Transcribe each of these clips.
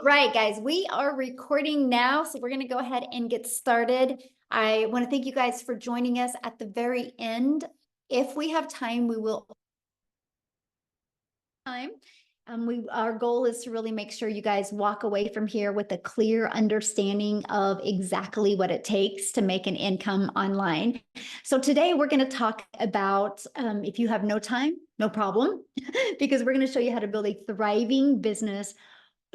All right, guys, we are recording now, so we're going to go ahead and get started. I want to thank you guys for joining us at the very end. If we have time, we will. Our goal is to really make sure you guys walk away from here with a clear understanding of exactly what it takes to make an income online. So today we're going to talk about, if you have no time, no problem, because we're going to show you how to build a thriving business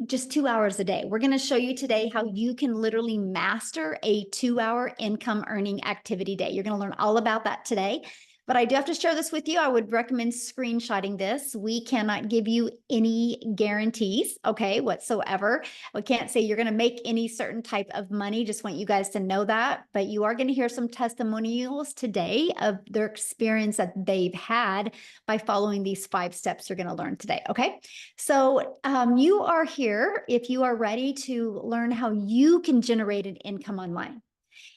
just 2 hours a day. We're going to show you today how you can literally master a 2-hour income earning activity day. You're going to learn all about that today. But I do have to share this with you. I would recommend screenshotting this. We cannot give you any guarantees, okay, whatsoever. We can't say you're going to make any certain type of money. Just want you guys to know that. But you are going to hear some testimonials today of their experience that they've had by following these 5 steps you're going to learn today, okay? So you are here if you are ready to learn how you can generate an income online.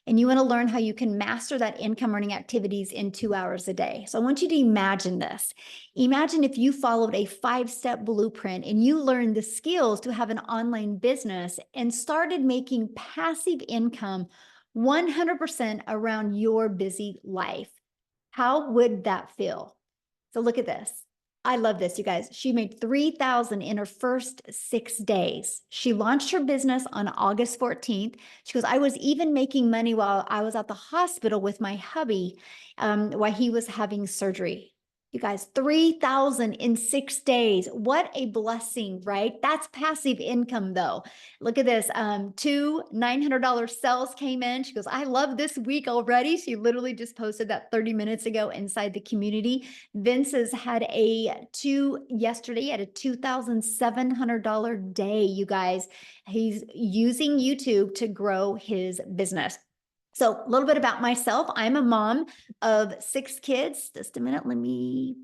And you want to learn how you can master that income earning activities in 2 hours a day. So I want you to imagine this. Imagine if you followed a 5-step blueprint and you learned the skills to have an online business and started making passive income 100% around your busy life. How would that feel? So look at this. I love this, you guys. She made $3,000 in her first 6 days. She launched her business on August 14th. She goes, I was even making money while I was at the hospital with my hubby while he was having surgery. You guys, 3,000 in 6 days. What a blessing, right? That's passive income though. Look at this. 2 $900 sales came in. She goes, I love this week already. She literally just posted that 30 minutes ago inside the community. Vince has had yesterday at a $2,700 day, you guys. He's using YouTube to grow his business. So a little bit about myself. I'm a mom of 6 kids. Just a minute. Let me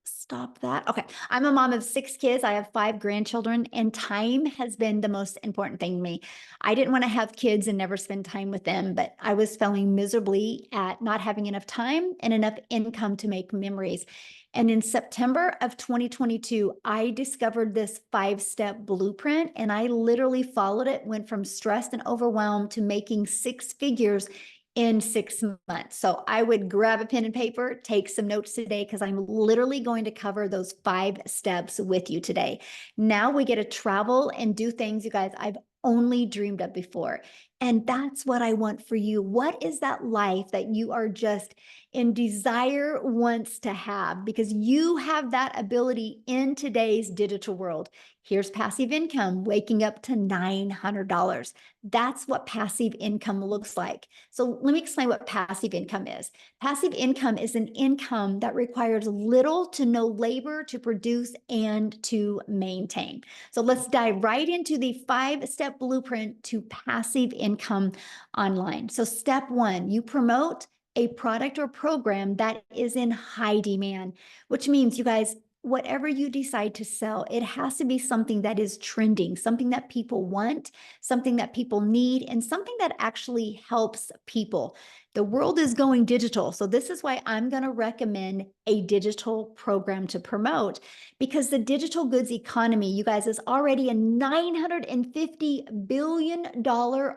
stop that. Okay. I'm a mom of 6 kids. I have 5 grandchildren, and time has been the most important thing to me. I didn't want to have kids and never spend time with them, but I was failing miserably at not having enough time and enough income to make memories. And in September of 2022, I discovered this 5-step blueprint, and I literally followed it, went from stressed and overwhelmed to making 6 figures in 6 months. So I would grab a pen and paper, take some notes today, because I'm literally going to cover those 5 steps with you today. Now we get to travel and do things, you guys, I've only dreamed of before. And that's what I want for you. What is that life that you are just in desire wants to have? Because you have that ability in today's digital world. Here's passive income, waking up to $900. That's what passive income looks like. So let me explain what passive income is. Passive income is an income that requires little to no labor to produce and to maintain. So let's dive right into the 5-step blueprint to passive income online. So step 1, you promote a product or program that is in high demand, which means, you guys, whatever you decide to sell, it has to be something that is trending, something that people want, something that people need, and something that actually helps people. The world is going digital. So this is why I'm going to recommend a digital program to promote, because the digital goods economy, you guys, is already a $950 billion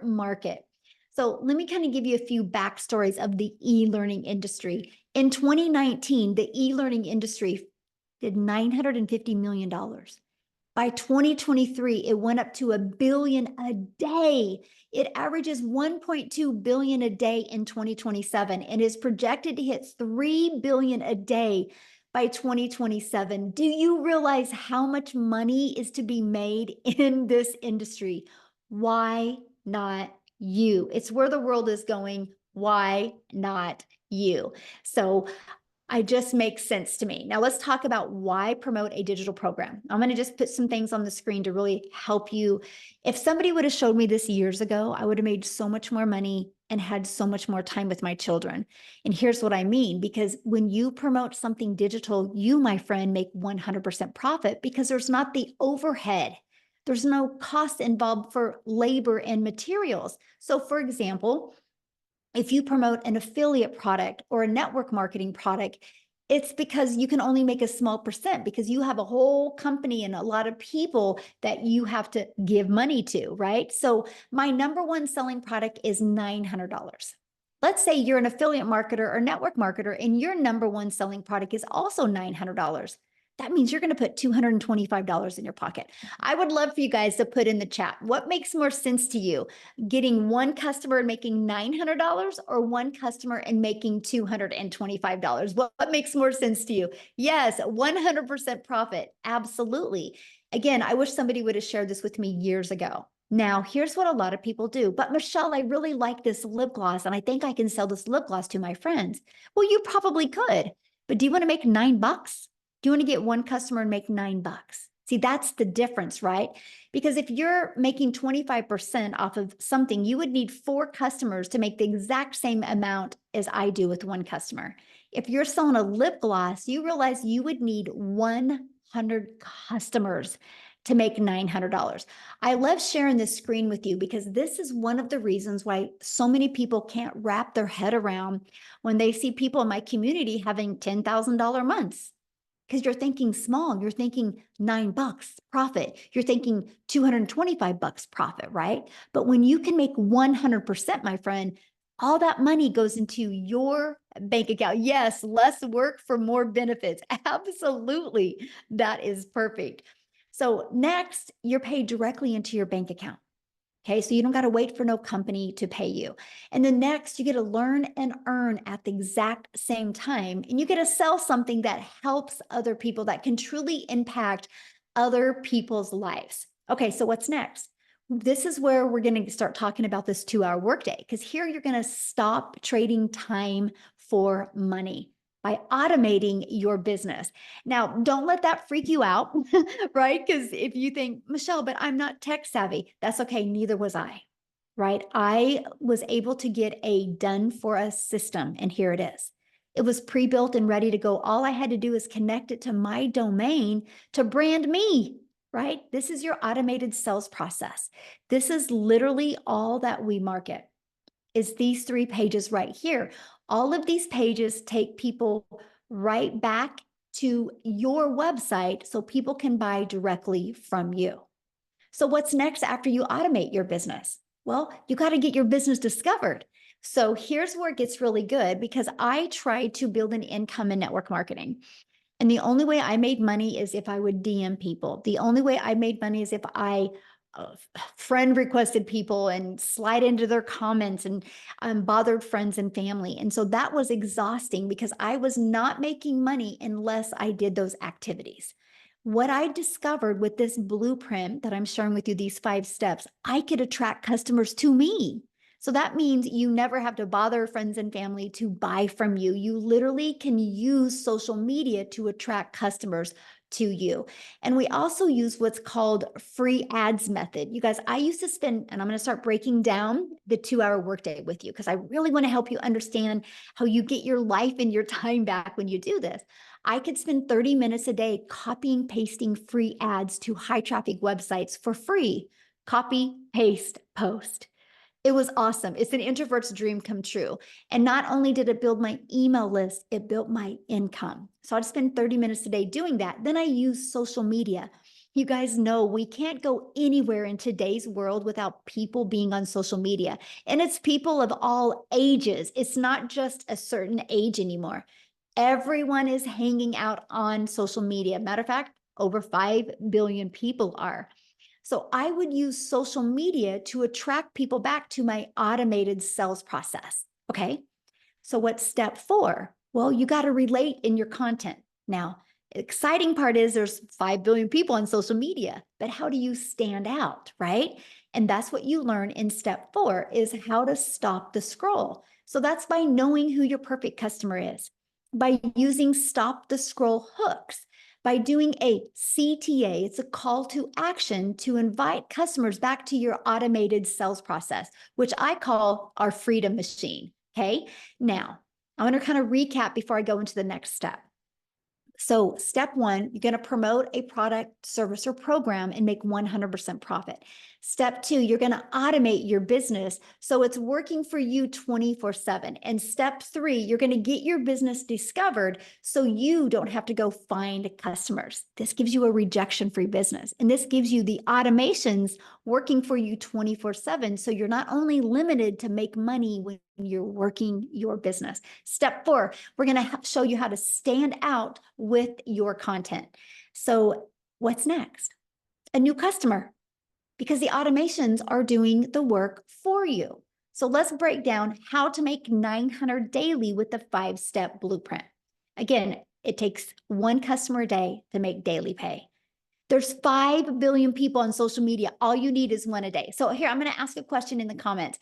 market. So let me kind of give you a few backstories of the e-learning industry. In 2019, the e-learning industry did $950 million. By 2023, it went up to $1 billion a day. It averages $1.2 billion a day in 2027 and is projected to hit $3 billion a day by 2027. Do you realize how much money is to be made in this industry? Why not you? It's where the world is going. Why not you? So it just makes sense to me. Now let's talk about why promote a digital program. I'm going to just put some things on the screen to really help you. If somebody would have showed me this years ago, I would have made so much more money and had so much more time with my children. And here's what I mean, because when you promote something digital, you, my friend, make 100% profit because there's not the overhead. There's no cost involved for labor and materials. So for example, if you promote an affiliate product or a network marketing product, It's because you can only make a small percent because you have a whole company and a lot of people that you have to give money to, right? So my number one selling product is $900. Let's say you're an affiliate marketer or network marketer and your number one selling product is also $900. That means you're going to put $225 in your pocket. I would love for you guys to put in the chat, what makes more sense to you? Getting one customer and making $900 or one customer and making $225? What makes more sense to you? Yes, 100% profit. Absolutely. Again, I wish somebody would have shared this with me years ago. Now, here's what a lot of people do. But Michelle, I really like this lip gloss and I think I can sell this lip gloss to my friends. Well, you probably could, but do you want to make $9? Do you want to get one customer and make $9? See, that's the difference, right? Because if you're making 25% off of something, you would need 4 customers to make the exact same amount as I do with one customer. If you're selling a lip gloss, you realize you would need 100 customers to make $900. I love sharing this screen with you because this is one of the reasons why so many people can't wrap their head around when they see people in my community having $10,000 months. Because you're thinking small, you're thinking $9 profit, you're thinking $225 profit, right? But when you can make 100%, my friend, all that money goes into your bank account. Yes, less work for more benefits. Absolutely. That is perfect. So next, you're paid directly into your bank account. Okay, so you don't got to wait for no company to pay you. And then next, you get to learn and earn at the exact same time. And you get to sell something that helps other people, that can truly impact other people's lives. Okay, so what's next? This is where we're going to start talking about this 2-hour workday, because here you're going to stop trading time for money by automating your business. Now, don't let that freak you out, right? Because if you think, Michelle, but I'm not tech savvy, that's okay. Neither was I, right? I was able to get a done for us system, and here it is. It was pre-built and ready to go. All I had to do is connect it to my domain to brand me, right? This is your automated sales process. This is literally all that we market, is these 3 pages right here. All of these pages take people right back to your website so people can buy directly from you. So what's next after you automate your business? Well, you got to get your business discovered. So here's where it gets really good, because I tried to build an income in network marketing. And the only way I made money is if I would DM people. The only way I made money is if I friend requested people and slide into their comments and bothered friends and family. And so that was exhausting because I was not making money unless I did those activities. What I discovered with this blueprint that I'm sharing with you, these 5 steps, I could attract customers to me. So that means you never have to bother friends and family to buy from you. You literally can use social media to attract customers to you. And we also use what's called free ads method. You guys, I used to spend, and I'm going to start breaking down the 2-hour workday with you because I really want to help you understand how you get your life and your time back when you do this. I could spend 30 minutes a day copying, pasting free ads to high traffic websites for free. Copy, paste, post. It was awesome. It's an introvert's dream come true. And not only did it build my email list, it built my income. So I'd spend 30 minutes a day doing that. Then I use social media. You guys know we can't go anywhere in today's world without people being on social media. And it's people of all ages. It's not just a certain age anymore. Everyone is hanging out on social media. Matter of fact, over 5 billion people are. So I would use social media to attract people back to my automated sales process. Okay. So what's step 4? Well, you got to relate in your content. Now, the exciting part is there's 5 billion people on social media, but how do you stand out, right? And that's what you learn in step 4 is how to stop the scroll. So that's by knowing who your perfect customer is, by using stop the scroll hooks, by doing a CTA, it's a call to action to invite customers back to your automated sales process, which I call our freedom machine. Okay. Now, I want to kind of recap before I go into the next step. So step one, you're going to promote a product, service, or program and make 100% profit. Step two, you're going to automate your business so it's working for you 24/7. And step three, you're going to get your business discovered so you don't have to go find customers. This gives you a rejection-free business. And this gives you the automations working for you 24/7. So you're not only limited to make money when you're working your business. Step four, we're going to show you how to stand out with your content. So what's next? A new customer, because the automations are doing the work for you. So let's break down how to make 900 daily with the 5-step blueprint. Again, it takes one customer a day to make daily pay. There's 5 billion people on social media. All you need is one a day. So here, I'm going to ask a question in the comments.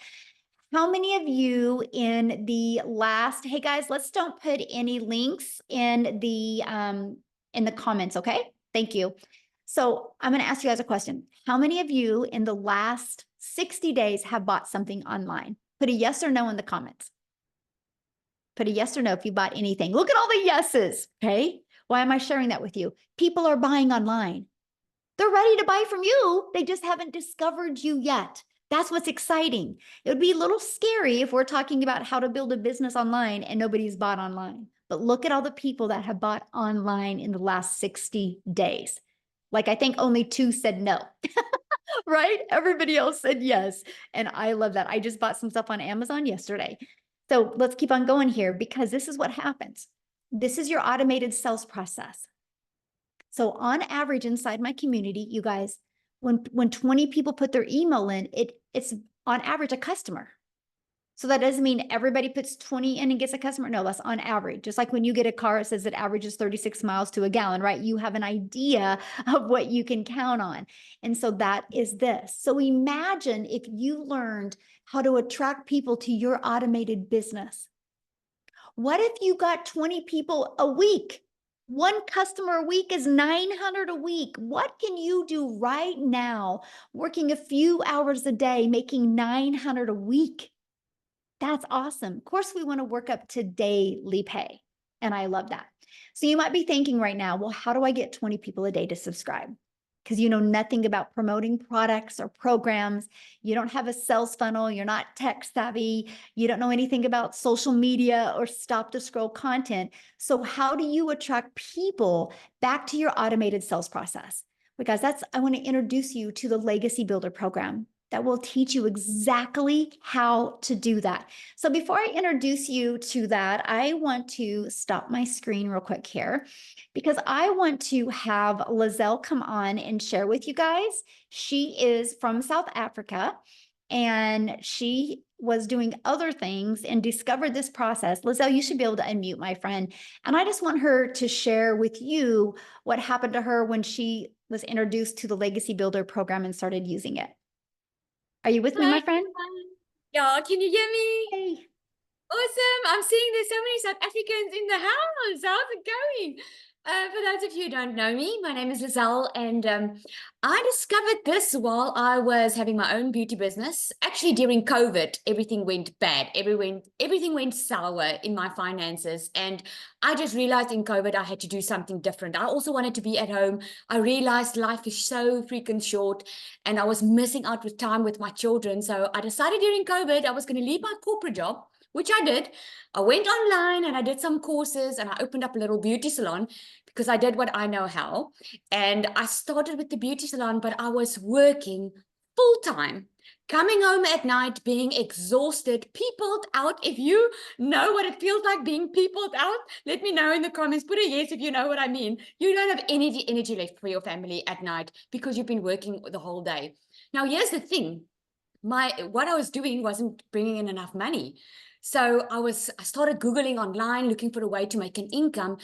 How many of you in the last, hey guys, let's don't put any links in the comments, okay? Thank you. So I'm going to ask you guys a question. How many of you in the last 60 days have bought something online? Put a yes or no in the comments. Put a yes or no if you bought anything. Look at all the yeses, okay? Why am I sharing that with you? People are buying online. They're ready to buy from you. They just haven't discovered you yet. That's what's exciting. It would be a little scary if we're talking about how to build a business online and nobody's bought online. But look at all the people that have bought online in the last 60 days. Like, I think only 2 said no, right? Everybody else said yes. And I love that. I just bought some stuff on Amazon yesterday. So let's keep on going here because this is what happens. This is your automated sales process. So on average inside my community, you guys, when 20 people put their email in, it's on average a customer. So that doesn't mean everybody puts 20 in and gets a customer. No, that's on average. Just like when you get a car, it says it averages 36 miles to a gallon, right? You have an idea of what you can count on. And so that is this. So imagine if you learned how to attract people to your automated business. What if you got 20 people a week? One customer a week is 900 a week. What can you do right now, working a few hours a day, making 900 a week? That's awesome. Of course, we want to work up to daily pay. And I love that. So you might be thinking right now, well, how do I get 20 people a day to subscribe? Because you know nothing about promoting products or programs. You don't have a sales funnel. You're not tech savvy. You don't know anything about social media or stop to scroll content. So how do you attract people back to your automated sales process? Because I want to introduce you to the Legacy Builder program that will teach you exactly how to do that. So before I introduce you to that, I want to stop my screen real quick here because I want to have Lizelle come on and share with you guys. She is from South Africa and she was doing other things and discovered this process. Lizelle, you should be able to unmute, my friend. And I just want her to share with you what happened to her when she was introduced to the Legacy Builder program and started using it. Are you with me, my friend? Yeah, can you hear me? Hey. Awesome. I'm seeing there's so many South Africans in the house. How's it going? For those of you who don't know me, my name is Lizelle, and I discovered this while I was having my own beauty business. Actually, during COVID, everything went bad. Everything went sour in my finances, and I just realized in COVID I had to do something different. I also wanted to be at home. I realized life is so freaking short, and I was missing out with time with my children. So I decided during COVID I was going to leave my corporate job, which I did. I went online and I did some courses and I opened up a little beauty salon because I did what I know how. And I started with the beauty salon, but I was working full time, coming home at night, being exhausted, peopled out. If you know what it feels like being peopled out, let me know in the comments. Put a yes if you know what I mean. You don't have energy left for your family at night because you've been working the whole day. Now, here's the thing. What I was doing wasn't bringing in enough money. So I started Googling online, looking for a way to make an income.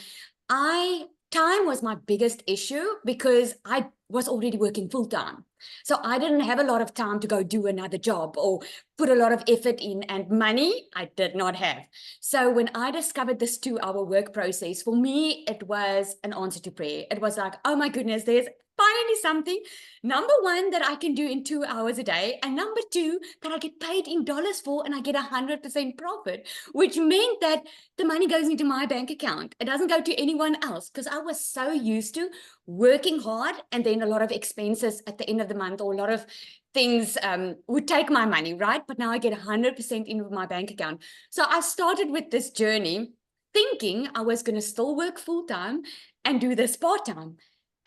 Time was my biggest issue because I was already working full time. So I didn't have a lot of time to go do another job or put a lot of effort in, and money I did not have. So when I discovered this 2-hour work process, for me, it was an answer to prayer. It was like, oh my goodness, there's finally something, number one, that I can do in 2 hours a day, and number two, that I get paid in dollars for, and I get 100% profit, which meant that the money goes into my bank account. It doesn't go to anyone else, because I was so used to working hard and then a lot of expenses at the end of the month, or a lot of things would take my money, right? But now I get 100% into my bank account. So I started with this journey thinking I was going to still work full-time and do this part-time.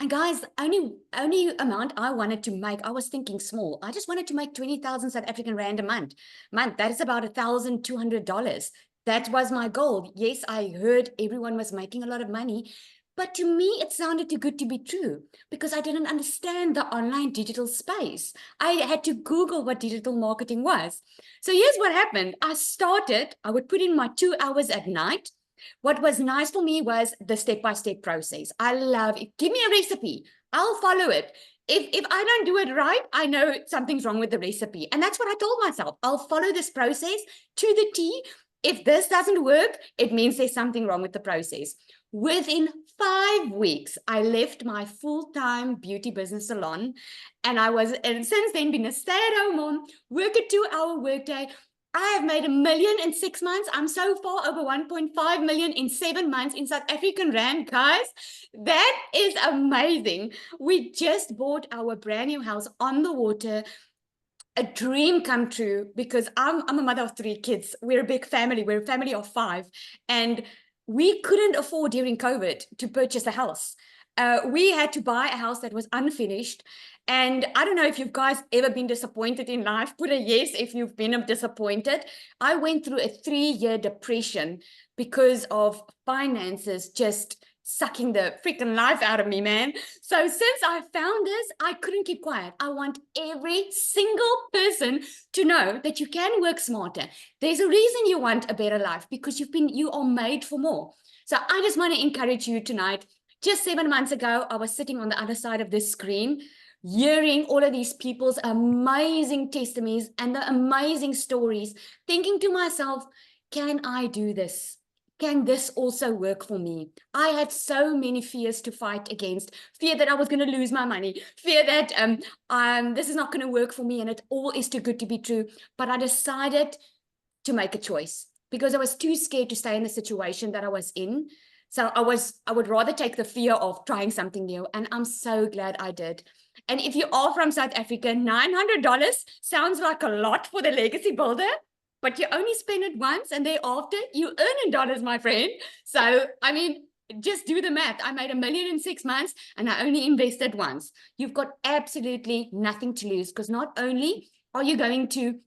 And guys, only amount I wanted to make, I was thinking small. I just wanted to make 20,000 South African Rand a month. That is about $1,200. That was my goal. Yes, I heard everyone was making a lot of money, but to me, it sounded too good to be true because I didn't understand the online digital space. I had to Google what digital marketing was. So here's what happened. I would put in my 2 hours at night. What was nice for me was the step-by-step process. I love it. Give me a recipe. I'll follow it. If I don't do it right, I know something's wrong with the recipe. And that's what I told myself. I'll follow this process to the T. If this doesn't work, it means there's something wrong with the process. Within 5 weeks, I left my full-time beauty business salon, and since then been a stay-at-home mom, work a 2-hour workday. I have made $1 million in 6 months. I'm so far over 1.5 million in 7 months in South African Rand, guys. That is amazing. We just bought our brand new house on the water. A dream come true because I'm a mother of 3 kids. We're a big family. We're a family of 5. And we couldn't afford during COVID to purchase a house. We had to buy a house that was unfinished. And I don't know if you guys ever been disappointed in life. Put a yes if you've been disappointed. I went through a 3-year depression because of finances just sucking the freaking life out of me, man. So since I found this, I couldn't keep quiet. I want every single person to know that you can work smarter. There's a reason you want a better life, because you are made for more. So I just want to encourage you tonight. Just 7 months ago, I was sitting on the other side of this screen, hearing all of these people's amazing testimonies and the amazing stories, thinking to myself, can I do this? Can this also work for me? I had so many fears to fight against. Fear that I was going to lose my money. Fear that this is not going to work for me and it all is too good to be true. But I decided to make a choice because I was too scared to stay in the situation that I was in. So I would rather take the fear of trying something new. And I'm so glad I did. And if you are from South Africa, $900 sounds like a lot for the Legacy Builder. But you only spend it once and thereafter you earn in dollars, my friend. So, I mean, just do the math. I made $1 million in 6 months and I only invested once. You've got absolutely nothing to lose because not only are you going to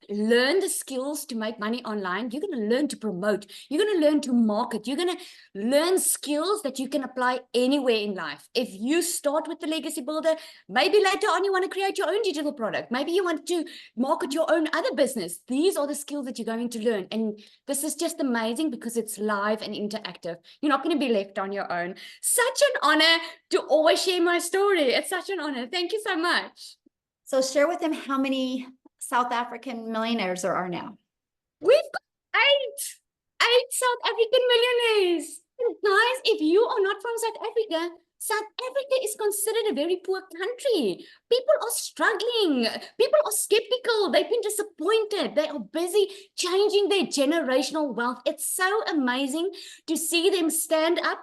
learn the skills to make money online, you're going to learn to promote, you're going to learn to market, you're going to learn skills that you can apply anywhere in life. If you start with the Legacy Builder, maybe later on you want to create your own digital product, maybe you want to market your own other business. These are the skills that you're going to learn, and this is just amazing because it's live and interactive. You're not going to be left on your own. Such an honor to always share my story. It's such an honor. Thank you so much. So share with them how many South African millionaires there are now. We've got 8 South African millionaires. And guys, if you are not from South Africa is considered a very poor country. People are struggling. People are skeptical. They've been disappointed. They are busy changing their generational wealth. It's so amazing to see them stand up,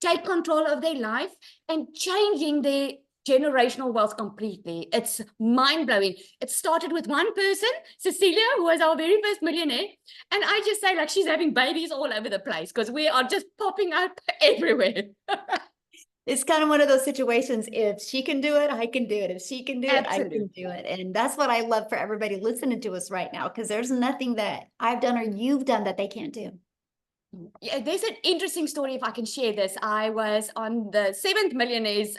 take control of their life, and changing their generational wealth completely. It's mind-blowing. It started with one person, Cecilia, who was our very first millionaire. And I just say, like, she's having babies all over the place because we are just popping up everywhere. It's kind of one of those situations. If she can do it, I can do it. If she can do it, I can do it. And that's what I love for everybody listening to us right now, because there's nothing that I've done or you've done that they can't do. Yeah, there's an interesting story if I can share this. I was on the 7th Millionaires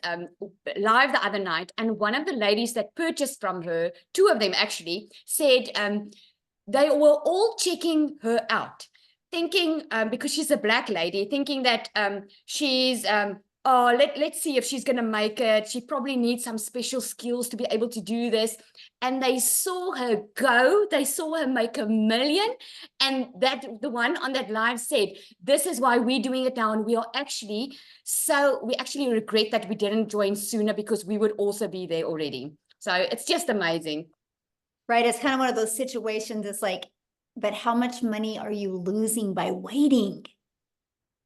live the other night, and one of the ladies that purchased from her, 2 of them actually, said they were all checking her out, thinking, because she's a Black lady, thinking that she's oh, let's see if she's going to make it. She probably needs some special skills to be able to do this. And they saw her go, they saw her make 1 million. And that the one on that live said, this is why we're doing it now. And we actually regret that we didn't join sooner, because we would also be there already. So it's just amazing. Right. It's kind of one of those situations. It's like, but how much money are you losing by waiting?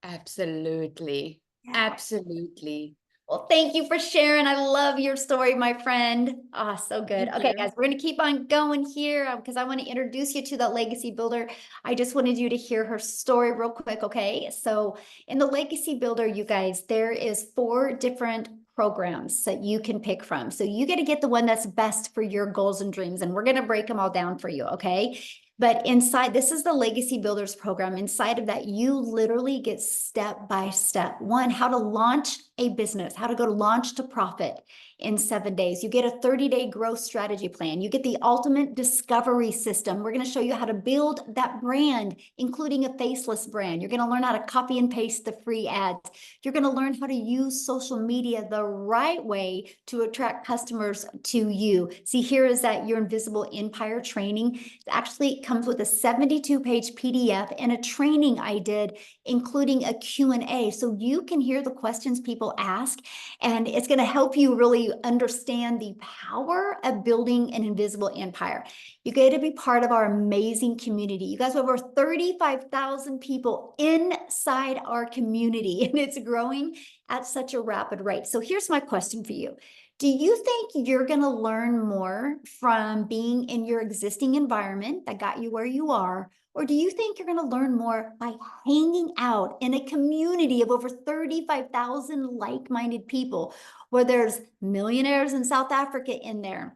Absolutely. Yeah. Absolutely. Well, thank you for sharing. I love your story, my friend. Ah, so good. Thank Okay, you. guys, we're going to keep on going here because I want to introduce you to the Legacy Builder. I just wanted you to hear her story real quick, okay? So in the Legacy Builder, you guys, there is 4 different programs that you can pick from. So you got to get the one that's best for your goals and dreams, and we're going to break them all down for you, okay? But inside, this is the Legacy Builders program. Inside of that, you literally get step by step. 1, how to launch a business, how to go to launch to profit in 7 days. You get a 30-day growth strategy plan. You get the ultimate discovery system. We're going to show you how to build that brand, including a faceless brand. You're going to learn how to copy and paste the free ads. You're going to learn how to use social media the right way to attract customers to you. See, here is that Your Invisible Empire training. It actually comes with a 72-page PDF and a training I did, including a Q&A. So you can hear the questions people ask, and it's going to help you really understand the power of building an invisible empire. You get to be part of our amazing community. You guys have over 35,000 people inside our community, and it's growing at such a rapid rate. So here's my question for you. Do you think you're going to learn more from being in your existing environment that got you where you are? Or do you think you're going to learn more by hanging out in a community of over 35,000 like-minded people, where there's millionaires in South Africa in there?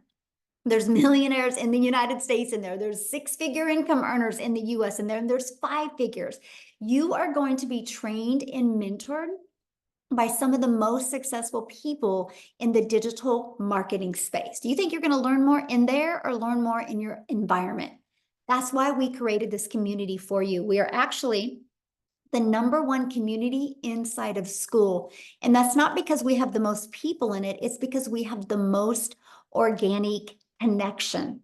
There's millionaires in the United States in there. There's 6-figure income earners in the US in there, and there's 5 figures. You are going to be trained and mentored by some of the most successful people in the digital marketing space. Do you think you're going to learn more in there or learn more in your environment? That's why we created this community for you. We are actually the #1 community inside of school. And that's not because we have the most people in it. It's because we have the most organic connection.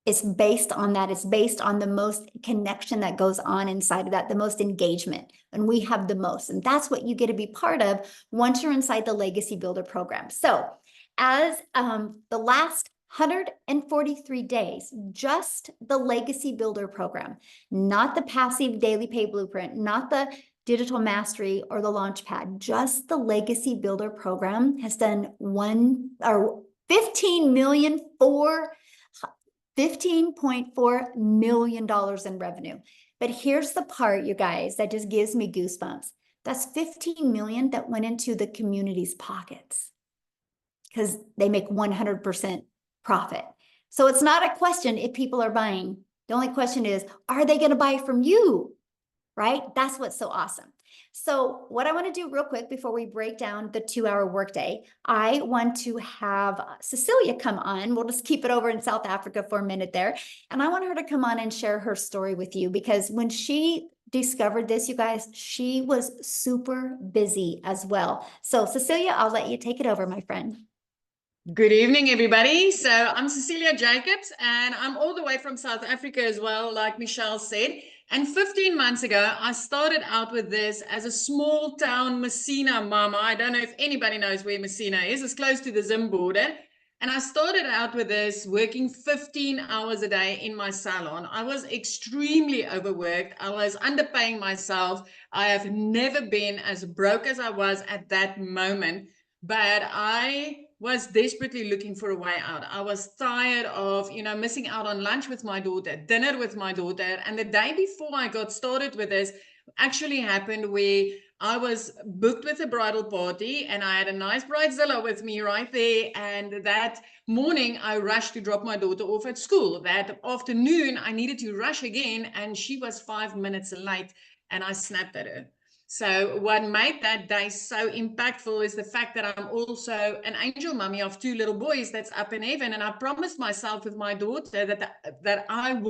It's based on that. It's based on the most connection that goes on inside of that, the most engagement. And we have the most. And that's what you get to be part of once you're inside the Legacy Builder program. So as the last 143 days, just the Legacy Builder program, not the passive daily pay blueprint, not the digital mastery or the launchpad, just the Legacy Builder program has done $15.4 million in revenue. But here's the part, you guys, that just gives me goosebumps. That's 15 million that went into the community's pockets because they make 100% profit. So it's not a question if people are buying. The only question is, are they going to buy from you? Right? That's what's so awesome. So what I want to do real quick before we break down the 2-hour workday, I want to have Cecilia come on. We'll just keep it over in South Africa for a minute there. And I want her to come on and share her story with you, because when she discovered this, you guys, she was super busy as well. So Cecilia, I'll let you take it over, my friend. Good evening, everybody. So I'm Cecilia Jacobs, and I'm all the way from South Africa as well, like Michelle said. And 15 months ago, I started out with this as a small town Messina mama. I don't know if anybody knows where Messina is. It's close to the Zim border. And I started out with this working 15 hours a day in my salon. I was extremely overworked. I was underpaying myself. I have never been as broke as I was at that moment. But I was desperately looking for a way out. I was tired of, missing out on lunch with my daughter, dinner with my daughter. And the day before I got started with this actually happened where I was booked with a bridal party and I had a nice bridezilla with me right there. And that morning I rushed to drop my daughter off at school. That afternoon I needed to rush again, and she was 5 minutes late, and I snapped at her. So what made that day so impactful is the fact that I'm also an angel mommy of 2 little boys that's up in heaven. And I promised myself with my daughter that I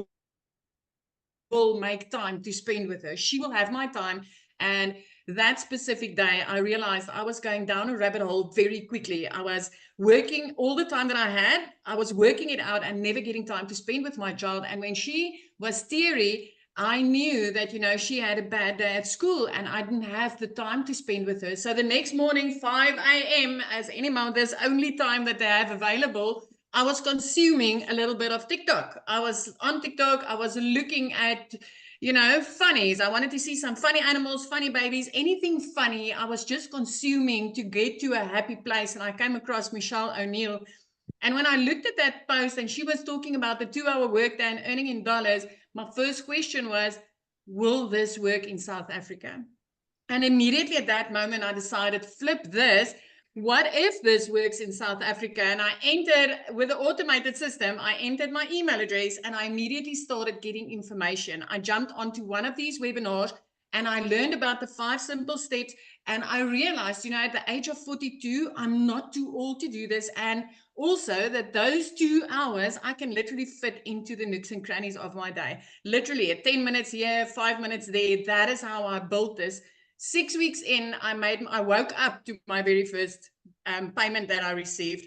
will make time to spend with her. She will have my time. And that specific day, I realized I was going down a rabbit hole very quickly. I was working all the time that I had. I was working it out and never getting time to spend with my child. And when she was teary, I knew that, you know, she had a bad day at school and I didn't have the time to spend with her. So the next morning, 5 a.m., as any mother's only time that they have available, I was consuming a little bit of TikTok. I was on TikTok. I was looking at, you know, funnies. I wanted to see some funny animals, funny babies, anything funny. I was just consuming to get to a happy place. And I came across Michelle O'Neill. And when I looked at that post and she was talking about the 2-hour workday and earning in dollars, my first question was, will this work in South Africa? And immediately at that moment, I decided, flip this. What if this works in South Africa? And I entered with the automated system, I entered my email address and I immediately started getting information. I jumped onto one of these webinars and I learned about the 5 simple steps. And I realized, you know, at the age of 42, I'm not too old to do this. And also that those 2 hours, I can literally fit into the nooks and crannies of my day. Literally at 10 minutes here, 5 minutes there. That is how I built this. 6 weeks in, I woke up to my very first payment that I received.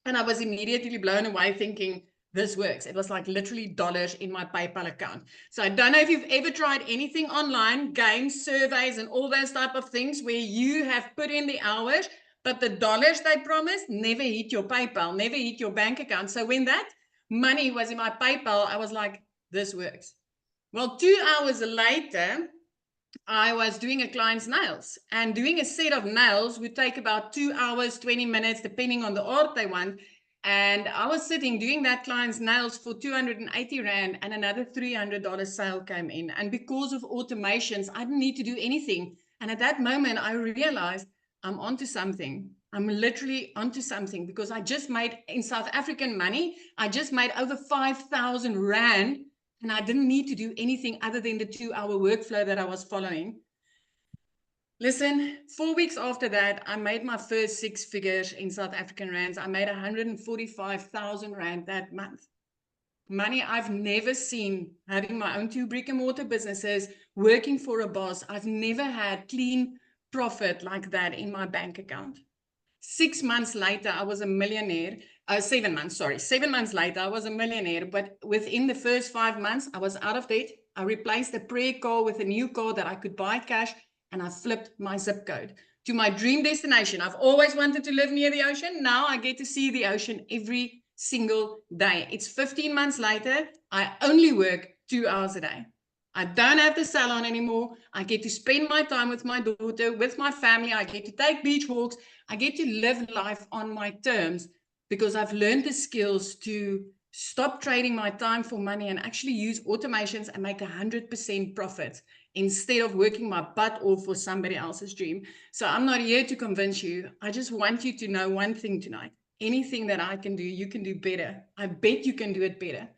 And I was immediately blown away thinking, this works. It was like literally dollars in my PayPal account. So I don't know if you've ever tried anything online, games, surveys, and all those type of things where you have put in the hours, but the dollars they promised never hit your PayPal, never hit your bank account. So when that money was in my PayPal, I was like, this works. Well, 2 hours later, I was doing a client's nails, and doing a set of nails would take about 2 hours, 20 minutes, depending on the art they want. And I was sitting doing that client's nails for 280 Rand, and another $300 sale came in. And because of automations, I didn't need to do anything. And at that moment, I realized I'm onto something. I'm literally onto something, because I just made, in South African money, I just made over 5,000 Rand. And I didn't need to do anything other than the 2-hour workflow that I was following. Listen, 4 weeks after that, I made my first 6 figures in South African rands. I made 145,000 Rand that month. Money I've never seen, having my own 2 brick and mortar businesses, working for a boss. I've never had clean profit like that in my bank account. 6 months later, I was a millionaire. 7 months, sorry. 7 months later, I was a millionaire. But within the first 5 months, I was out of debt. I replaced a pre-car with a new car that I could buy cash. And I flipped my zip code to my dream destination. I've always wanted to live near the ocean. Now I get to see the ocean every single day. It's 15 months later. I only work 2 hours a day. I don't have the salon anymore. I get to spend my time with my daughter, with my family. I get to take beach walks. I get to live life on my terms, because I've learned the skills to stop trading my time for money and actually use automations and make 100% profit instead of working my butt off for somebody else's dream. So I'm not here to convince you. I just want you to know one thing tonight. Anything that I can do, you can do better. I bet you can do it better.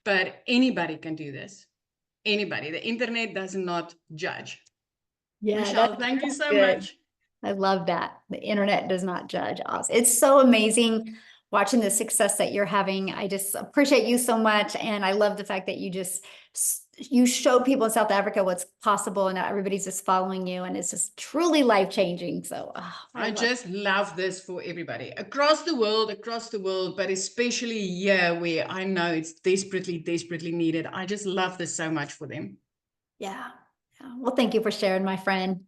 But anybody can do this. Anybody. The internet does not judge. Yeah, Michelle, thank you so good. much. I love that. The internet does not judge us. It's so amazing watching the success that you're having. I just appreciate you so much. And I love the fact that you show people in South Africa what's possible, and everybody's just following you, and it's just truly life-changing. So I just love this for everybody across the world, but especially here where I know it's desperately, desperately needed. I just love this so much for them. Yeah. Well, thank you for sharing, my friend.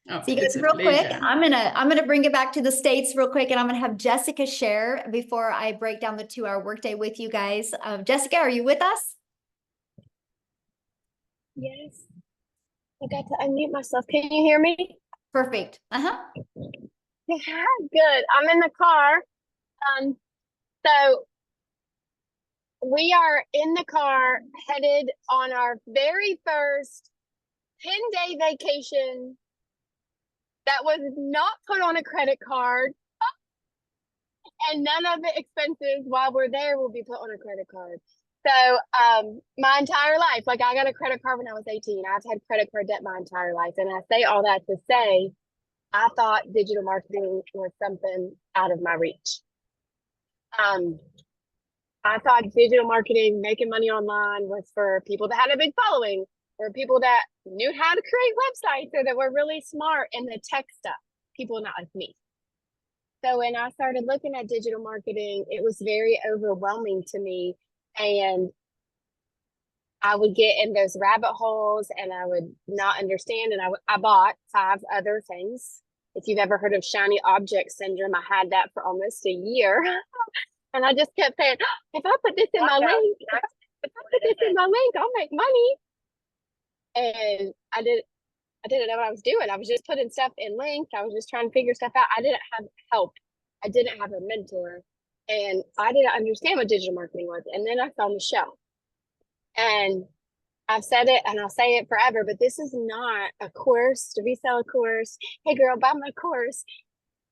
Oh, So you guys, real quick, I'm gonna bring it back to the States real quick, and I'm gonna have Jessica share before I break down the 2-hour workday with you guys. Jessica, are you with us? Yes. I got to unmute myself. Can you hear me? Perfect. Yeah, good. I'm in the car. So we are in the car headed on our very first 10-day vacation that was not put on a credit card, and none of the expenses while we're there will be put on a credit card. So my entire life, like I got a credit card when I was 18. I've had credit card debt my entire life. And I say all that to say, I thought digital marketing was something out of my reach. I thought digital marketing, making money online, was for people that had a big following. or people that knew how to create websites or that were really smart in the tech stuff, people not like me. So when I started looking at digital marketing, it was very overwhelming to me. And I would get in those rabbit holes and I would not understand. And I bought 5 other things. If you've ever heard of shiny object syndrome, I had that for almost a year. And I just kept saying, if I put this in my link, if I put this in my link, I'll make money. And I didn't know what I was doing. I was just putting stuff in links. I was just trying to figure stuff out. I didn't have help. I didn't have a mentor. And I didn't understand what digital marketing was. And then I found Michelle. And I've said it and I'll say it forever, but this is not a course to resell a course. Hey girl, buy my course.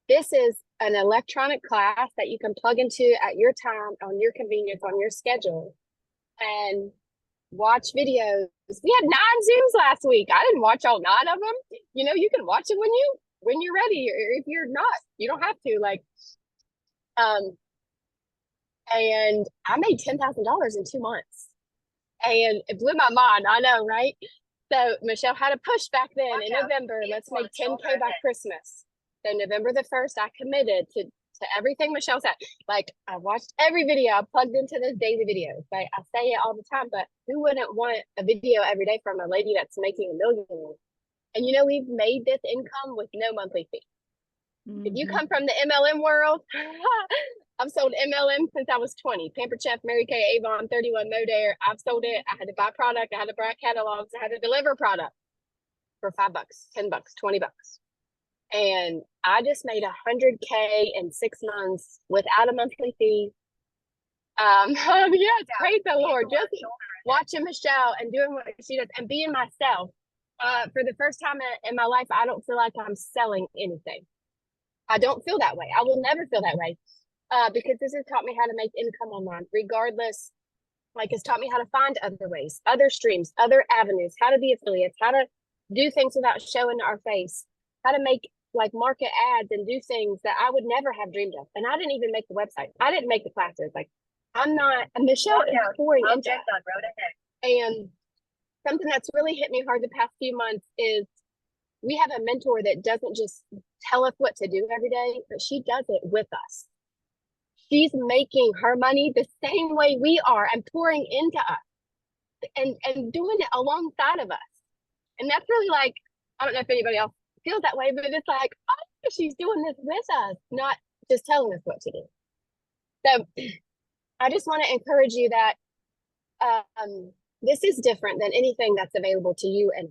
This is an electronic class that you can plug into at your time, on your convenience, on your schedule, and watch videos. We had 9 Zooms last week. I didn't watch all 9 of them. You know, you can watch it when you're ready, or if you're not, you don't have to. And I made $10,000 in 2 months. And it blew my mind. I know, right? So Michelle had a push back then in November. Let's make 10K by Christmas. So November the 1st, I committed to everything Michelle said. Like, I watched every video. I plugged into those daily videos. Like, I say it all the time, but who wouldn't want a video every day from a lady that's making $1 million? And you know, we've made this income with no monthly fee. If you come from the MLM world, I've sold MLM since I was 20. Pampered Chef, Mary Kay, Avon, 31 Modare. I've sold it. I had to buy product. I had to buy catalogs. I had to deliver product for $5, $10, $20. And I just made 100K in 6 months without a monthly fee. Yes, praise the Lord. Just watching Michelle and doing what she does and being myself. For the first time in my life, I don't feel like I'm selling anything. I don't feel that way. I will never feel that way. Because this has taught me how to make income online, regardless. Like, it's taught me how to find other ways, other streams, other avenues, how to be affiliates, how to do things without showing our face, how to make like market ads and do things that I would never have dreamed of. And I didn't even make the website. I didn't make the classes. Like, I'm not, Michelle is pouring into it. And something that's really hit me hard the past few months is we have a mentor that doesn't just tell us what to do every day, but she does it with us. She's making her money the same way we are and pouring into us and doing it alongside of us. And that's really like, I don't know if anybody else feels that way, but it's like, oh, she's doing this with us, not just telling us what to do. So I just want to encourage you that this is different than anything that's available to you. And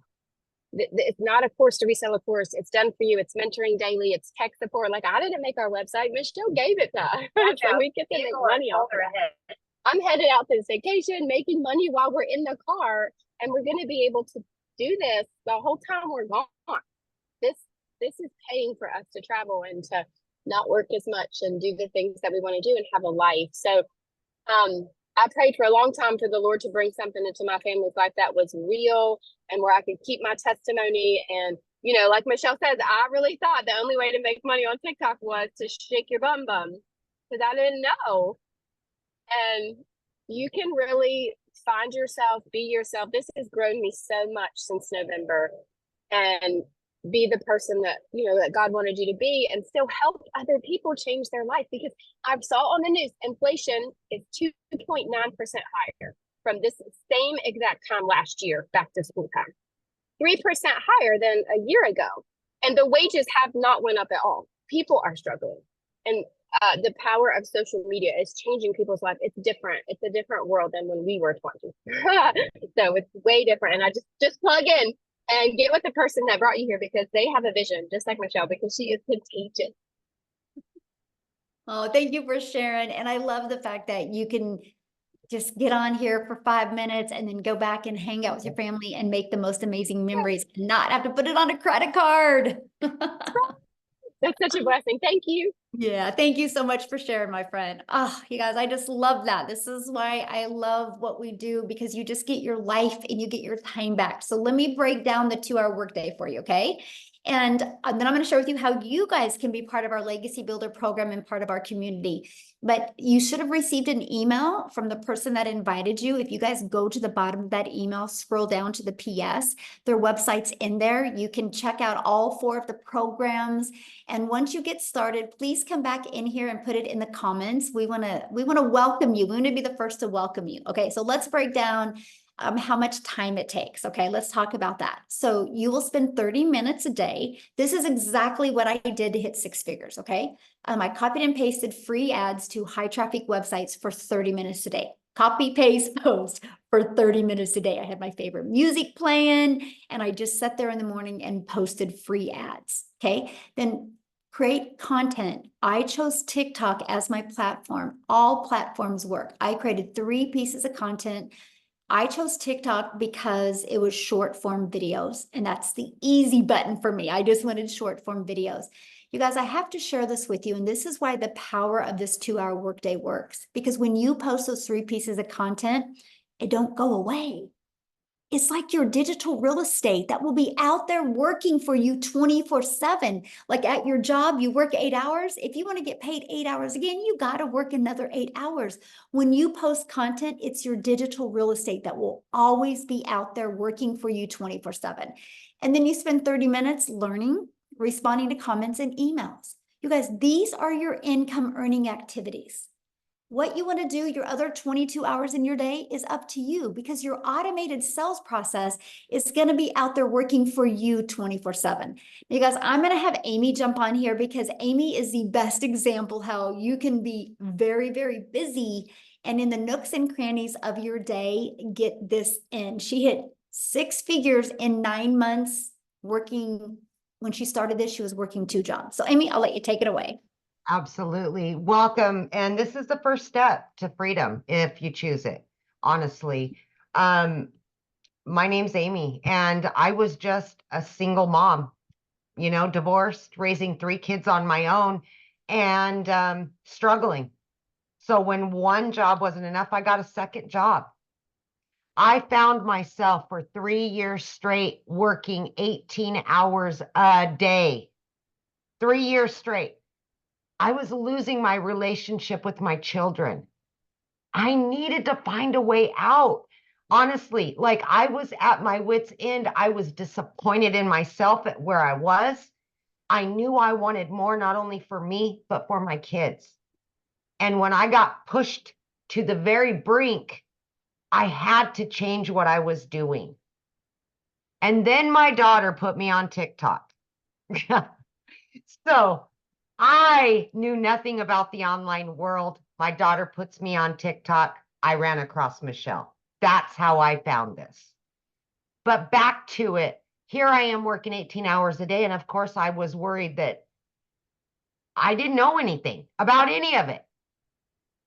it's not a course to resell a course. It's done for you. It's mentoring daily. It's tech support. Like, I didn't make our website. Michelle gave it to us. So we get to make money off of it. I'm headed out to this vacation, making money while we're in the car. And we're going to be able to do this the whole time we're gone. This is paying for us to travel and to not work as much and do the things that we want to do and have a life. So I prayed for a long time for the Lord to bring something into my family's life that was real and where I could keep my testimony. And, you know, like Michelle says, I really thought the only way to make money on TikTok was to shake your bum because I didn't know. And you can really find yourself, be yourself. This has grown me so much since November, and be the person that, you know, that God wanted you to be, and still help other people change their life. Because I saw on the news, inflation is 2.9% higher from this same exact time last year, back to school time, 3% higher than a year ago. And the wages have not went up at all. People are struggling. And the power of social media is changing people's life. It's different. It's a different world than when we were 20. So it's way different. And I just plug in and get with the person that brought you here, because they have a vision, just like Michelle, because she is contagious. Oh, thank you for sharing. And I love the fact that you can just get on here for 5 minutes and then go back and hang out with your family and make the most amazing memories and not have to put it on a credit card. That's such a blessing. Thank you. Yeah, thank you so much for sharing, my friend. Oh, you guys, I just love that. This is why I love what we do, because you just get your life and you get your time back. So let me break down the 2-hour workday for you, okay? And then I'm going to share with you how you guys can be part of our Legacy Builder program and part of our community. But you should have received an email from the person that invited you. If you guys go to the bottom of that email, scroll down to the PS, their website's in there. You can check out all 4 of the programs. And once you get started, please come back in here and put it in the comments. We want to welcome you. We want to be the first to welcome you. Okay, so let's break down how much time it takes. Okay, let's talk about that. So you will spend 30 minutes a day. This is exactly what I did to hit 6 figures. Okay, I copied and pasted free ads to high traffic websites for 30 minutes a day. Copy, paste, post for 30 minutes a day. I had my favorite music playing, and I just sat there in the morning and posted free ads. Okay, then create content. I chose TikTok as my platform. All platforms work. I created 3 pieces of content. I chose TikTok because it was short form videos, and that's the easy button for me. I just wanted short form videos. You guys, I have to share this with you, and this is why the power of this 2-hour workday works. Because when you post those 3 pieces of content, it don't go away. It's like your digital real estate that will be out there working for you 24/7. Like at your job, you work 8 hours. If you want to get paid 8 hours again, you got to work another 8 hours. When you post content, it's your digital real estate that will always be out there working for you 24/7. And then you spend 30 minutes learning, responding to comments and emails. You guys, these are your income earning activities. What you want to do your other 22 hours in your day is up to you, because your automated sales process is going to be out there working for you 24/7. You guys, I'm going to have Amy jump on here because Amy is the best example how you can be very, very busy and in the nooks and crannies of your day, get this in. She hit 6 figures in 9 months working. When she started this, she was working 2 jobs. So Amy, I'll let you take it away. Absolutely. Welcome. And this is the first step to freedom if you choose it, honestly. My name's Amy, and I was just a single mom, divorced, raising 3 kids on my own, and struggling. So when one job wasn't enough, I got a second job. I found myself for 3 years straight working 18 hours a day. 3 years straight. I was losing my relationship with my children. I needed to find a way out. Honestly, like I was at my wit's end. I was disappointed in myself at where I was. I knew I wanted more, not only for me, but for my kids. And when I got pushed to the very brink, I had to change what I was doing. And then my daughter put me on TikTok. So I knew nothing about the online world. My daughter puts me on TikTok. I ran across Michelle. That's how I found this. But back to it. Here I am working 18 hours a day. And of course, I was worried that I didn't know anything about any of it.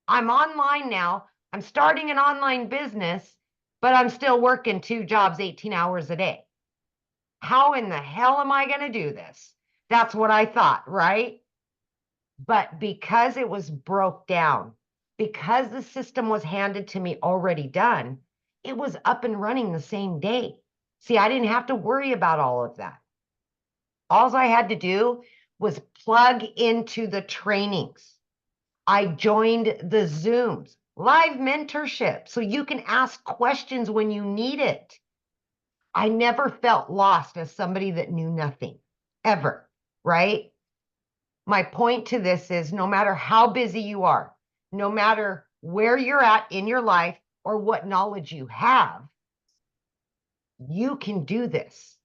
I'm online now. I'm starting an online business, but I'm still working 2 jobs, 18 hours a day. How in the hell am I going to do this? That's what I thought, right? But because it was broke down, because the system was handed to me already done, it was up and running the same day. See, I didn't have to worry about all of that. All I had to do was plug into the trainings. I joined the Zooms, live mentorship, so you can ask questions when you need it. I never felt lost as somebody that knew nothing, ever, right? My point to this is no matter how busy you are, no matter where you're at in your life or what knowledge you have, you can do this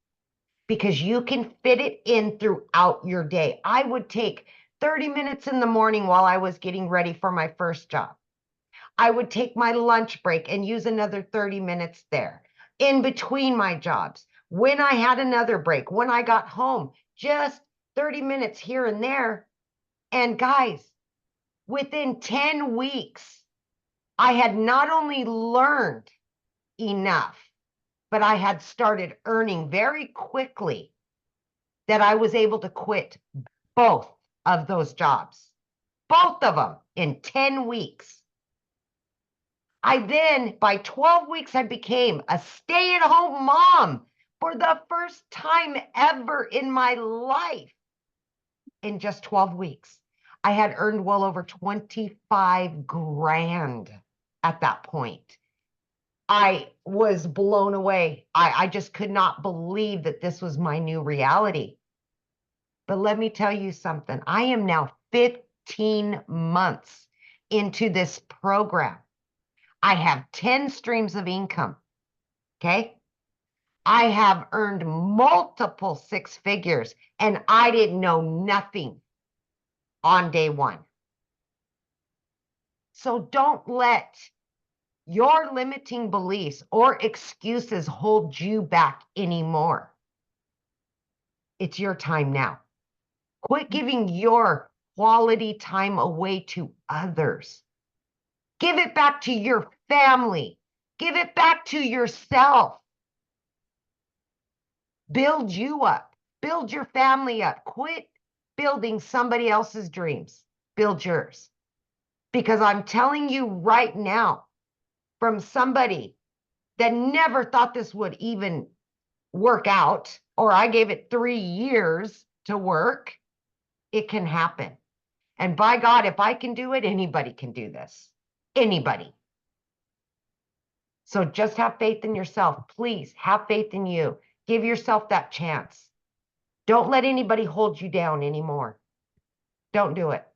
because you can fit it in throughout your day. I would take 30 minutes in the morning while I was getting ready for my first job. I would take my lunch break and use another 30 minutes there in between my jobs. When I had another break, when I got home, just 30 minutes here and there. And guys, within 10 weeks, I had not only learned enough, but I had started earning very quickly that I was able to quit both of those jobs, both of them in 10 weeks. I then, by 12 weeks, I became a stay-at-home mom. for the first time ever in my life. In just 12 weeks, I had earned well over 25 grand at that point. I was blown away. I just could not believe that this was my new reality. But let me tell you something. I am now 15 months into this program. I have 10 streams of income. Okay. I have earned multiple six figures, and I didn't know nothing on day one. So don't let your limiting beliefs or excuses hold you back anymore. It's your time now. Quit giving your quality time away to others. Give it back to your family. Give it back to yourself. Build you up. Build your family up. Quit building somebody else's dreams. Build yours. Because I'm telling you right now, from somebody that never thought this would even work out, or I gave it 3 years to work, it can happen. And by God, if I can do it, anybody can do this. Anybody. So just have faith in yourself. Please have faith in you. Give yourself that chance. Don't let anybody hold you down anymore. Don't do it.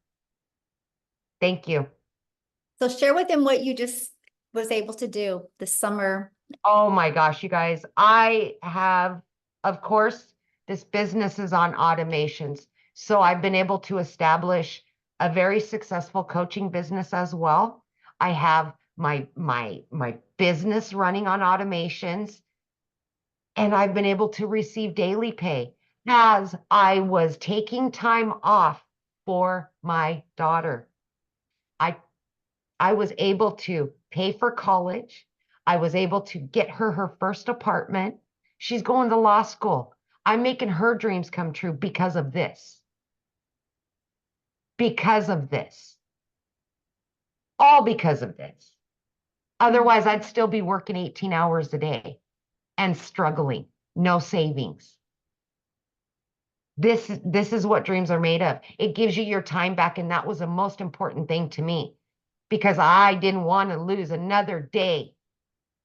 Thank you. So share with them what you just was able to do this summer. Oh my gosh, you guys. I have, of course, this business is on automations. So I've been able to establish a very successful coaching business as well. I have my business running on automations, and I've been able to receive daily pay as I was taking time off for my daughter. I was able to pay for college. I was able to get her first apartment. She's going to law school. I'm making her dreams come true because of this. Because of this. All because of this. Otherwise, I'd still be working 18 hours a day and struggling. No savings. This is what dreams are made of. It gives you your time back, and that was the most important thing to me, because I didn't want to lose another day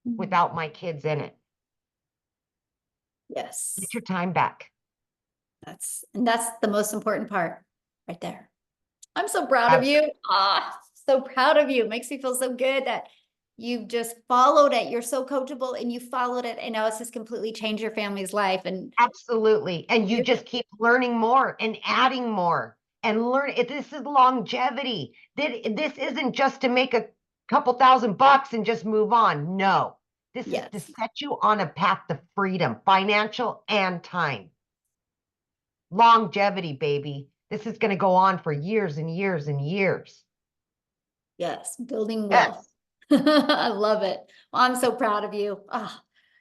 without my kids in it. Yes. Get your time back. That's the most important part right there. I'm so proud of you. So proud of you. It makes me feel so good that you've just followed it. You're so coachable and you followed it. And now it's just completely changed your family's life. And Absolutely. And you just keep learning more and adding more and learn. This is longevity. This isn't just to make a couple $1,000 and just move on. No, this is to set you on a path to freedom, financial and time. Longevity, baby. This is going to go on for years and years and years. Yes, building wealth. Yes. I love it. Well, I'm so proud of you. Oh,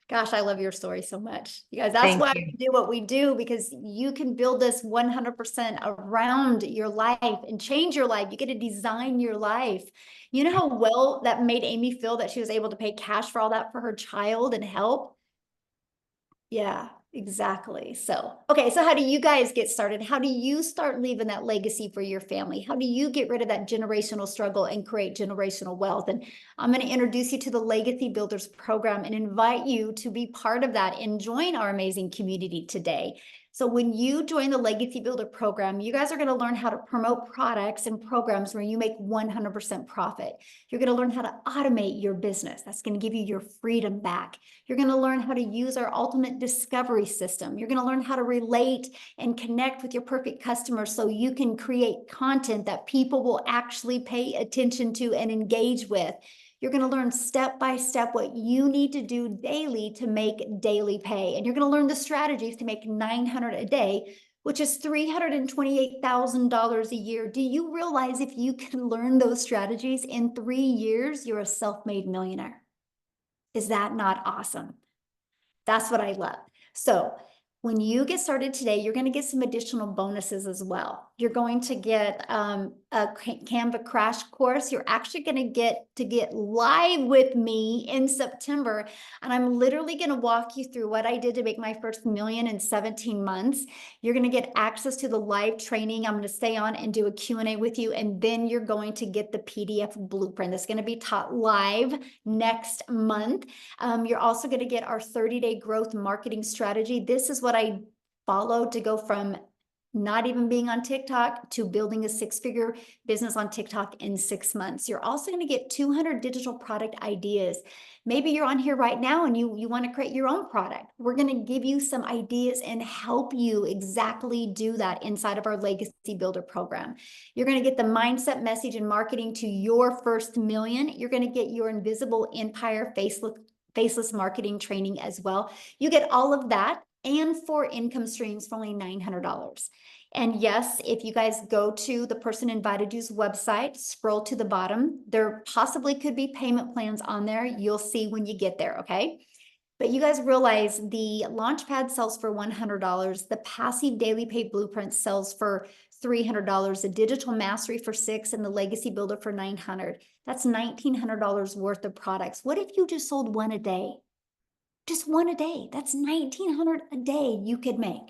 gosh, I love your story so much. You guys, that's why we do what we do, because you can build this 100% around your life and change your life. You get to design your life. You know how well that made Amy feel that she was able to pay cash for all that for her child and help? Yeah. Exactly. So, okay. So how do you guys get started? How do you start leaving that legacy for your family? How do you get rid of that generational struggle and create generational wealth? And I'm going to introduce you to the Legacy Builders program and invite you to be part of that and join our amazing community today. So when you join the Legacy Builder program, you guys are going to learn how to promote products and programs where you make 100% profit. You're going to learn how to automate your business. That's going to give you your freedom back. You're going to learn how to use our ultimate discovery system. You're going to learn how to relate and connect with your perfect customers so you can create content that people will actually pay attention to and engage with. You're going to learn step by step what you need to do daily to make daily pay. And you're going to learn the strategies to make $900 a day, which is $328,000 a year. Do you realize if you can learn those strategies in 3 years, you're a self-made millionaire? Is that not awesome? That's what I love. So When you get started today, you're going to get some additional bonuses as well. You're going to get a Canva crash course. You're actually going to get live with me in September. And I'm literally going to walk you through what I did to make my first million in 17 months. You're going to get access to the live training. I'm going to stay on and do a Q&A with you. And then you're going to get the PDF blueprint that's going to be taught live next month. You're also going to get our 30-day growth marketing strategy. This is what I followed to go from not even being on TikTok to building a 6-figure business on TikTok in 6 months. You're also going to get 200 digital product ideas. Maybe you're on here right now and you want to create your own product. We're going to give you some ideas and help you exactly do that inside of our Legacy Builder program. You're going to get the mindset, message, and marketing to your first million. You're going to get your invisible empire faceless marketing training as well. You get all of that and 4 income streams for only $900. And yes, if you guys go to the person invited you's website, scroll to the bottom, there possibly could be payment plans on there. You'll see when you get there, okay? But you guys realize the Launchpad sells for $100. The Passive Daily Pay Blueprint sells for $300, the Digital Mastery for $600, and the Legacy Builder for $900. That's $1,900 worth of products. What if you just sold one a day? Just one a day. That's $1,900 a day you could make.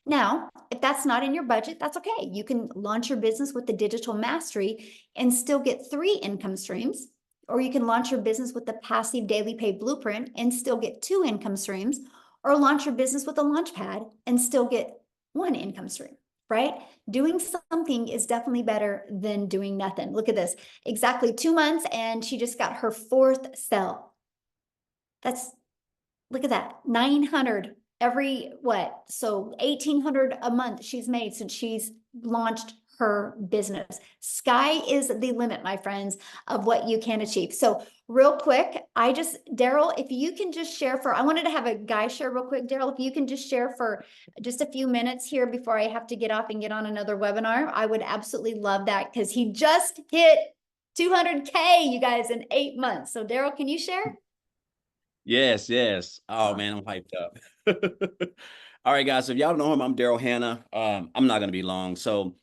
Now, if that's not in your budget, that's okay. You can launch your business with the Digital Mastery and still get 3 income streams, or you can launch your business with the Passive Daily Pay Blueprint and still get 2 income streams, or launch your business with a Launchpad and still get 1 income stream, right? Doing something is definitely better than doing nothing. Look at this, exactly 2 months and she just got her 4th sale. Look at that, 900 every what? So 1,800 a month she's made since she's launched her business. Sky is the limit, my friends, of what you can achieve. So real quick, Daryl, if you can just share I wanted to have a guy share real quick. Daryl, if you can just share for just a few minutes here before I have to get off and get on another webinar, I would absolutely love that because he just hit 200K, you guys, in 8 months. So Daryl, can you share? Yes. Oh man, I'm hyped up. All right, guys. So if y'all don't know him, I'm Daryl Hannah. I'm not gonna be long. So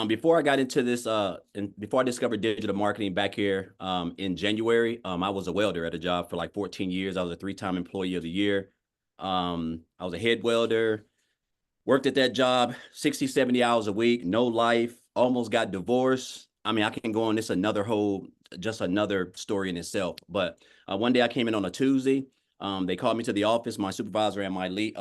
before I got into this, and before I discovered digital marketing back here in January, I was a welder at a job for like 14 years. I was a 3-time employee of the year. I was a head welder, worked at that job 60, 70 hours a week, no life, almost got divorced. I mean, I can go on this just another story in itself. But one day I came in on a Tuesday. They called me to the office, my supervisor and my lead,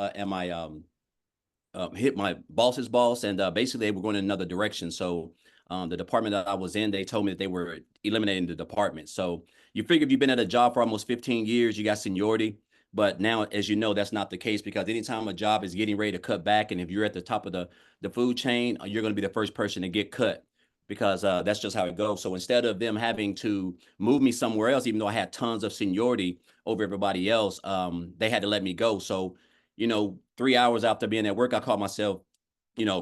hit my boss's boss, and basically they were going in another direction. So the department that I was in, they told me that they were eliminating the department. So you figure if you've been at a job for almost 15 years, you got seniority. But now, as you know, that's not the case, because anytime a job is getting ready to cut back, and if you're at the top of the food chain, you're going to be the first person to get cut, because that's just how it goes. So instead of them having to move me somewhere else, even though I had tons of seniority over everybody else, they had to let me go. So, 3 hours after being at work, I caught myself,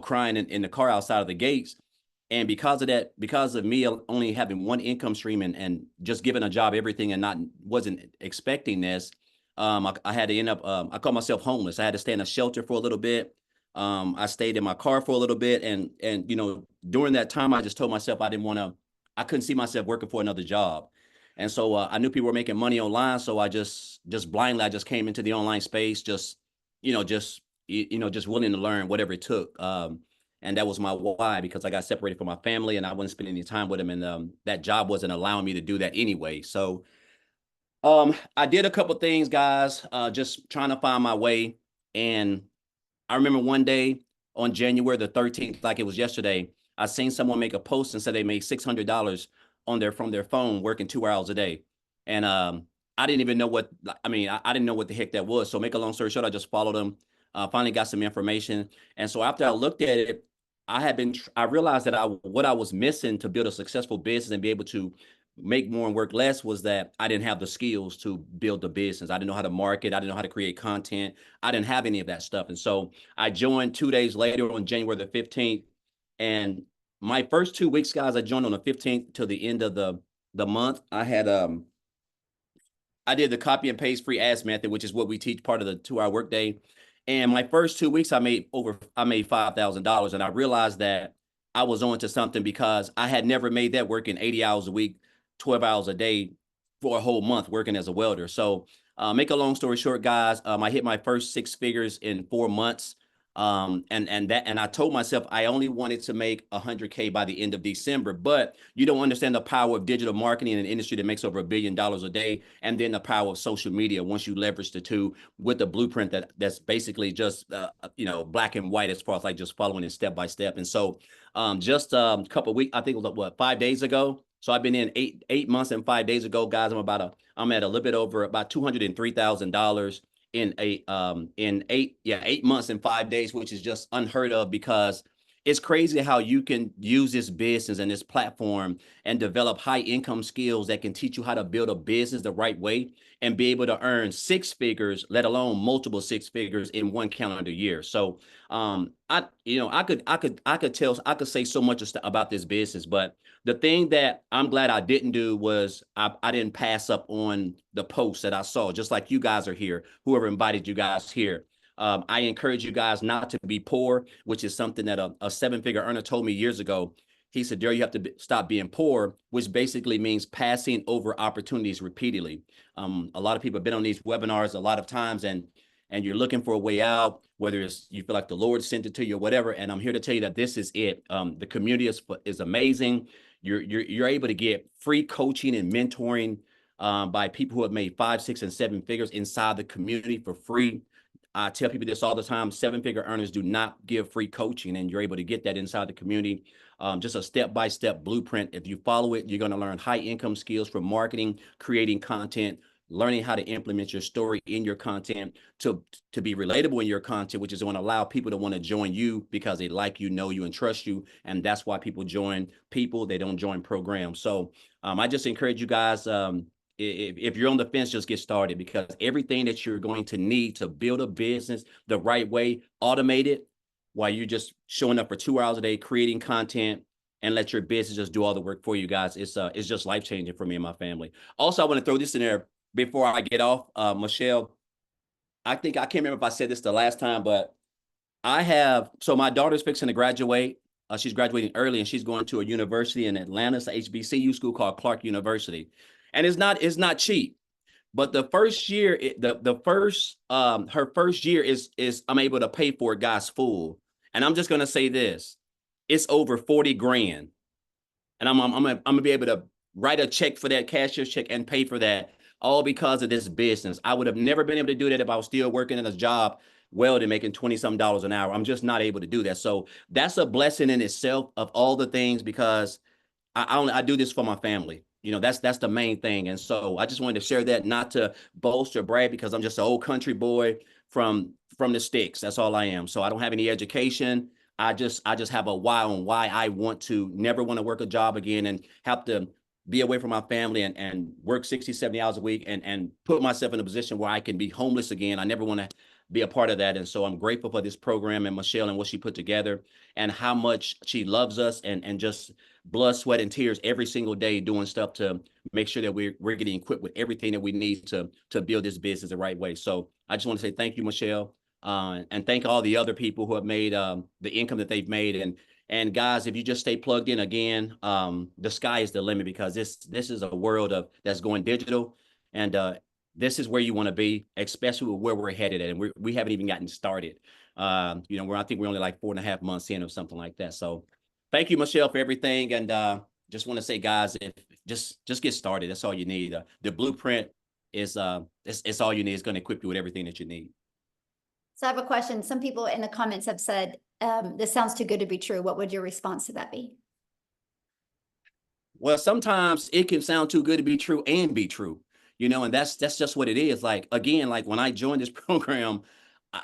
crying in the car outside of the gates. And because of that, because of me only having 1 income stream and just giving a job everything and wasn't expecting this, I had to end up, I called myself homeless. I had to stay in a shelter for a little bit. I stayed in my car for a little bit. And during that time, I just told myself I couldn't see myself working for another job. And so I knew people were making money online. So I just blindly, I just came into the online space, just willing to learn whatever it took. And that was my why, because I got separated from my family and I wasn't spending any time with them. And that job wasn't allowing me to do that anyway. So I did a couple things, guys, just trying to find my way. And I remember one day on January the 13th, like it was yesterday, I seen someone make a post and said they made $600 from their phone working 2 hours a day. And I didn't even know I didn't know what the heck that was. So make a long story short, I just followed them, finally got some information. And so after I looked at it, I realized that what I was missing to build a successful business and be able to make more and work less was that I didn't have the skills to build the business. I didn't know how to market. I didn't know how to create content. I didn't have any of that stuff. And so I joined 2 days later on January the 15th. And my first 2 weeks, guys, I joined on the 15th till the end of the month. I did the copy and paste free ads method, which is what we teach, part of the 2-hour workday. And my first 2 weeks, I made $5,000. And I realized that I was on to something because I had never made that working 80 hours a week, 12 hours a day for a whole month working as a welder. So make a long story short, guys, I hit my first 6 figures in 4 months. And I told myself I only wanted to make 100K by the end of December, but you don't understand the power of digital marketing in an industry that makes over $1 billion a day, and then the power of social media once you leverage the two with the blueprint that's basically just black and white as far as like just following it step by step. And so just a couple of weeks, I think it was 5 days ago. So I've been in 8 months, and 5 days ago, guys, I'm at a little bit over about $203,000 in 8 months and 5 days, which is just unheard of, because it's crazy how you can use this business and this platform and develop high income skills that can teach you how to build a business the right way and be able to earn 6 figures, let alone multiple 6 figures in 1 calendar year. So I could say so much about this business, but the thing that I'm glad I didn't do was I didn't pass up on the posts that I saw, just like you guys are here, whoever invited you guys here. I encourage you guys not to be poor, which is something that a 7-figure earner told me years ago. He said, Daryl, you have to stop being poor, which basically means passing over opportunities repeatedly. A lot of people have been on these webinars a lot of times, and you're looking for a way out, whether it's you feel like the Lord sent it to you or whatever. And I'm here to tell you that this is it. The community is amazing. You're able to get free coaching and mentoring by people who have made 5, 6, and 7 figures inside the community for free. I tell people this all the time: 7-figure earners do not give free coaching, and you're able to get that inside the community. Just a step-by-step blueprint. If you follow it, you're going to learn high income skills from marketing, creating content, learning how to implement your story in your content to be relatable in your content, which is going to allow people to want to join you because they like you, know you, and trust you. And that's why people join people. They don't join programs. So I just encourage you guys, if you're on the fence, just get started, because everything that you're going to need to build a business the right way, automate it while you're just showing up for 2 hours a day, creating content, and let your business just do all the work for you guys. It's just life-changing for me and my family. Also, I want to throw this in there before I get off. Michelle, I can't remember if I said this the last time, but so my daughter's fixing to graduate. She's graduating early, and she's going to a university in Atlanta. It's a HBCU school called Clark University. And it's not cheap, but the first year, her first year is I'm able to pay for it, guys, full. And I'm just going to say this: it's over 40 grand. And I'm gonna be able to write a check for that, cashier's check, and pay for that, all because of this business. I would have never been able to do that if I was still working in a job, welding, making $20-some an hour. I'm just not able to do that. So that's a blessing in itself of all the things, because I do this for my family. That's the main thing. And so I just wanted to share that, not to boast or brag, because I'm just an old country boy from the sticks. That's all I am. So I don't have any education. I just have a why on why I never want to work a job again and have to be away from my family and work 60, 70 hours a week and put myself in a position where I can be homeless again. I never want to be a part of that. And so I'm grateful for this program and Michelle and what she put together and how much she loves us and just blood, sweat, and tears every single day doing stuff to make sure that we're getting equipped with everything that we need to build this business the right way. So I just want to say thank you, Michelle, and thank all the other people who have made the income that they've made. And guys, if you just stay plugged in, again, the sky is the limit, because this is a world that's going digital, and this is where you want to be, especially with where we're headed at. And we haven't even gotten started. I think we're only like 4.5 months in or something like that. So thank you, Michelle, for everything. And just want to say, guys, just get started. That's all you need. The blueprint is it's all you need. It's going to equip you with everything that you need. So I have a question. Some people in the comments have said, this sounds too good to be true. What would your response to that be? Well, sometimes it can sound too good to be true and be true, and that's just what it is. Like, again, like when I joined this program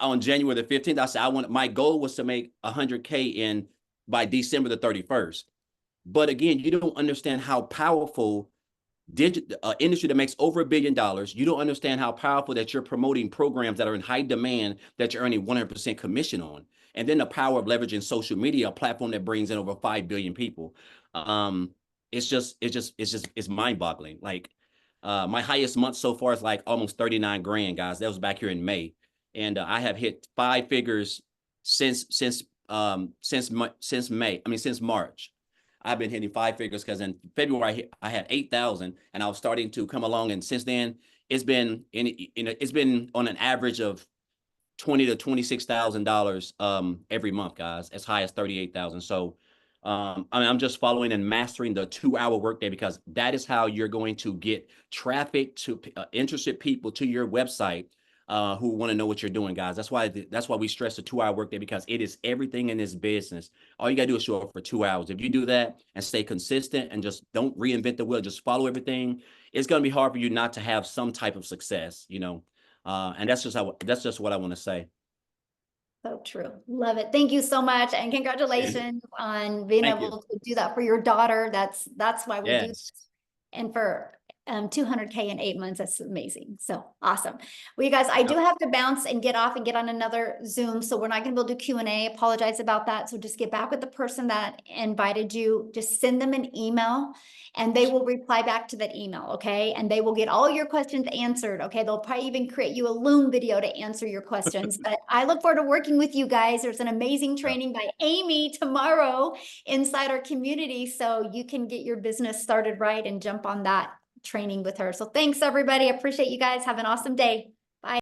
on January the 15th, I said my goal was to make 100K by December the 31st. But again, you don't understand how powerful industry that makes over $1 billion. You don't understand how powerful that you're promoting programs that are in high demand that you're earning 100% commission on. And then the power of leveraging social media, a platform that brings in over 5 billion people. It's mind-boggling. Like my highest month so far is like almost 39 grand, guys. That was back here in May. And I have hit 5 figures since March. I've been hitting 5 figures because in February I had 8,000 and I was starting to come along. And since then it's been it's been on an average of $20,000 to $26,000 every month, guys, as high as 38,000. So I'm just following and mastering the 2-hour workday, because that is how you're going to get traffic to interested people to your website who want to know what you're doing, guys. That's why we stress the 2-hour workday, because it is everything in this business. All you gotta do is show up for 2 hours. If you do that and stay consistent and just don't reinvent the wheel, just follow everything, it's gonna be hard for you not to have some type of success, you know. And that's just what I want to say. So true. Love it. Thank you so much. And congratulations on being Thank you. able to do that for your daughter. That's why we do Yes. this. And for 200K in 8 months, that's amazing. So awesome. Well, you guys, I do have to bounce and get off and get on another Zoom. So we're not going to be able to do Q&A. Apologize about that. So just get back with the person that invited you. Just send them an email and they will reply back to that email. Okay. And they will get all your questions answered. Okay. They'll probably even create you a Loom video to answer your questions. But I look forward to working with you guys. There's an amazing training by Amy tomorrow inside our community, so you can get your business started right and jump on that training with her. So thanks everybody. I appreciate you guys. Have an awesome day.